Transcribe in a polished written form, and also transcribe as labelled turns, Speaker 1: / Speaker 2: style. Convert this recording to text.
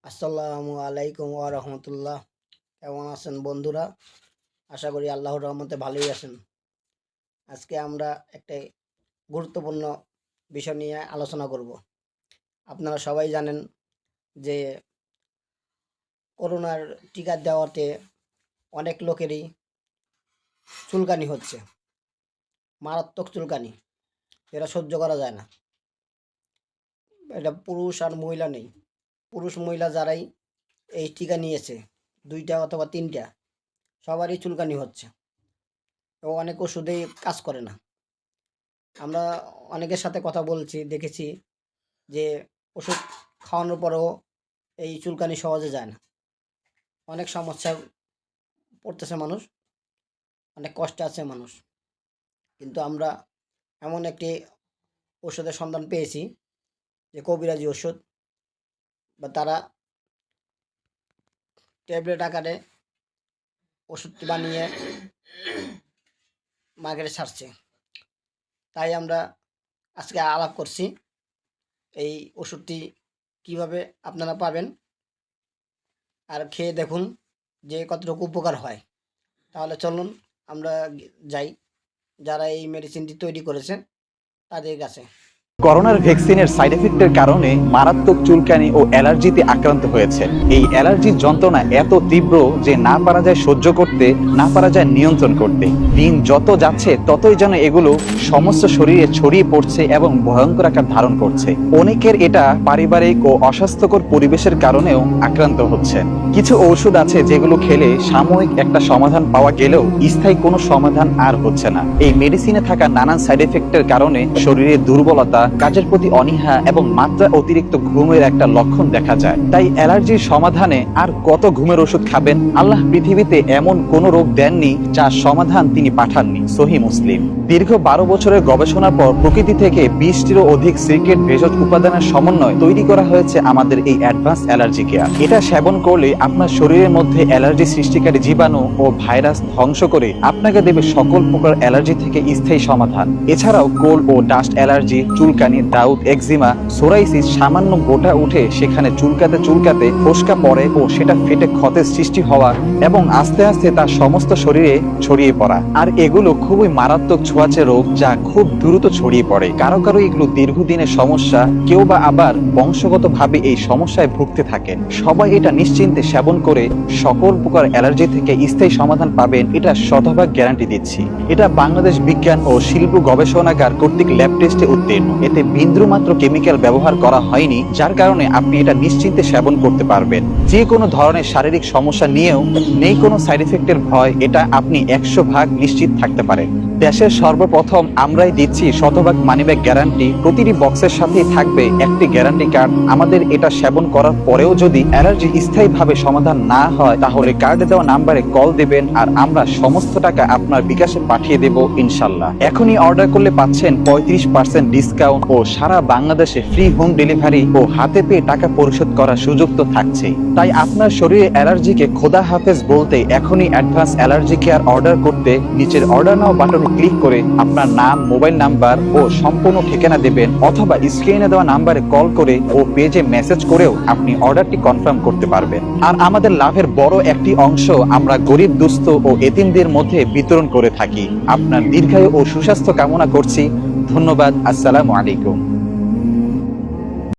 Speaker 1: আসসালামু আলাইকুম ওয়া রাহমাতুল্লাহ। কেমন আছেন বন্ধুরা? আশা করি আল্লাহর রহমতে ভালোই আছেন। আজকে আমরা একটা গুরুত্বপূর্ণ বিষয় নিয়ে আলোচনা করব। আপনারা সবাই জানেন যে করোনার টিকা দেওয়াতে অনেক লোকেরই চুলকানি হচ্ছে, মারাত্মক চুলকানি, এটা সহ্য করা যায় না। এটা পুরুষ আর মহিলা নেই, পুরুষ মহিলা যারাই এই টিকা নিয়েছে, 2টা অথবা 3টা, সবারই চুলকানি হচ্ছে এবং অনেক ওষুধেই কাজ করে না। আমরা অনেকের সাথে কথা বলছি, দেখেছি যে ওষুধ খাওয়ানোর পরেও এই চুলকানি সহজে যায় না। অনেক সমস্যায় পড়তেছে মানুষ, অনেক কষ্টে আছে মানুষ। কিন্তু আমরা এমন একটি ওষুধের সন্ধান পেয়েছি যে কবিরাজি ওষুধ, বা তারা ট্যাবলেট আকারে ওষুধটি বানিয়ে মার্কেটে ছাড়ছে। তাই আমরা আজকে আলাপ করছি এই ওষুধটি কিভাবে আপনারা পাবেন, আর খেয়ে দেখুন যে কতটুকু উপকার হয়। তাহলে চলুন আমরা যাই যারা এই মেডিসিনটি তৈরি করেছে তাদের কাছে।
Speaker 2: করোনার ভ্যাকসিনের সাইড এফেক্টের কারণে মারাত্মক চুলকানি ও অ্যালার্জিতে আক্রান্ত হয়েছে। এই অ্যালার্জির যন্ত্রণা এত তীব্র যে না পারা যায় সহ্য করতে, না পারা যায় নিয়ন্ত্রণ করতে। দিন যত যাচ্ছে ততই যেন এগুলো সমস্ত শরীরে ছড়িয়ে পড়ছে এবং ভয়ঙ্কর আকার ধারণ করছে। অনেকের এটা পারিবারিক ও অস্বাস্থ্যকর পরিবেশের কারণেও আক্রান্ত হচ্ছে। কিছু ঔষধ আছে যেগুলো খেলে সাময়িক একটা সমাধান পাওয়া গেলেও স্থায়ী কোনো সমাধান আর হচ্ছে না। এই মেডিসিনে থাকা নানান সাইড এফেক্টের কারণে শরীরে দুর্বলতা, কাজের প্রতি অনীহা এবং মাত্রা অতিরিক্ত ঘুমের একটা লক্ষণ দেখা যায়। তাই অ্যালার্জির সমাধানে আর কত ঘুমের ওষুধ খাবেন? আল্লাহ পৃথিবীতে এমন কোন রোগ দেননি যার সমাধান তিনি পাঠাননি। সহিহ মুসলিম। দীর্ঘ 12 বছরের গবেষণার পর প্রকৃতি থেকে 20টিরও অধিক সিক্রেট ভেষজ উপাদানের সমন্বয় তৈরি করা হয়েছে আমাদের এই অ্যাডভান্স অ্যালার্জি কেয়ার। এটা সেবন করলে আপনার শরীরের মধ্যে অ্যালার্জি সৃষ্টিকারী জীবাণু ও ভাইরাস ধ্বংস করে আপনাকে দেবে সকল প্রকার অ্যালার্জি থেকে স্থায়ী সমাধান। এছাড়াও কোল্ড ও ডাস্ট অ্যালার্জি, চুলকানি, দাউদ, একজিমা, সোরাইসিস সামান্য গোটা উঠে সেখানে চুলকাতে চুলকাতে ফোসকা পড়ে ও সেটা ফেটে ক্ষতের সৃষ্টি হওয়া এবং আস্তে আস্তে তার সমস্ত শরীরে ছড়িয়ে পড়া। আর এগুলো খুবই মারাত্মক ছোঁয়াচে রোগ যা খুব দ্রুত ছড়িয়ে পড়ে। কারো কারো এগুলো দীর্ঘদিনের সমস্যা, কেউ বা আবার বংশগতভাবে এই সমস্যায় ভুগতে থাকেন। সবাই এটা নিশ্চিন্তে সেবন করে সকল প্রকার অ্যালার্জি থেকে স্থায়ী সমাধান পাবেন, এটা শতভাগ গ্যারান্টি দিচ্ছি। এটা বাংলাদেশ বিজ্ঞান ও শিল্প গবেষণাগার কর্তৃক ল্যাব টেস্টে উত্তীর্ণ। এতে বিন্দুমাত্র কেমিক্যাল ব্যবহার করা হয়নি, যার কারণে আপনি এটা নিশ্চিন্তে সেবন করতে পারবেন। যে কোনো ধরনের শারীরিক সমস্যা নিয়েও নেই কোনো সাইড এফেক্টের ভয়, এটা আপনি 100% নিশ্চিত থাকতে পারেন। দেশের সর্বপ্রথম আমরাই দিচ্ছি শতভাগ মানিব্যাগ গ্যারান্টি। প্রতিটি বক্সের সাথেই থাকবে একটি গ্যারান্টি কার্ড। আমাদের এটা সেবন করার পরেও যদি অ্যালার্জি স্থায়ীভাবে সমাধান না হয় তাহলে কার্ডে দেওয়া নাম্বারে কল দেবেন আর আমরা সমস্ত টাকা আপনার বিকাশে পাঠিয়ে দেব ইনশাল্লাহ। এখনই অর্ডার করলে পাচ্ছেন 35% ডিসকাউন্ট ও সারা বাংলাদেশে ফ্রি হোম ডেলিভারি ও হাতে পেয়ে টাকা পরিশোধ করার সুযোগ তো থাকছেই। তাই আপনার শরীরে অ্যালার্জিকে খোদা হাফেজ বলতে এখনই অ্যাডভান্স অ্যালার্জি কেয়ার অর্ডার করতে নিচের অর্ডার নাও বাটনে ক্লিক করে আপনার নাম, মোবাইল নাম্বার ও সম্পূর্ণ ঠিকানা দেবেন, অথবা স্ক্রিনে দেওয়া নাম্বারে কল করে ও পেজে মেসেজ করেও আপনি অর্ডারটি কনফার্ম করতে পারবেন। আর আমাদের লাভের বড় একটি অংশ আমরা গরিব, দুস্থ ও এতিমদের মধ্যে বিতরণ করে থাকি। আপনার দীর্ঘায়ু ও সুস্বাস্থ্য কামনা করছি। ধন্যবাদ। আসসালামু আলাইকুম।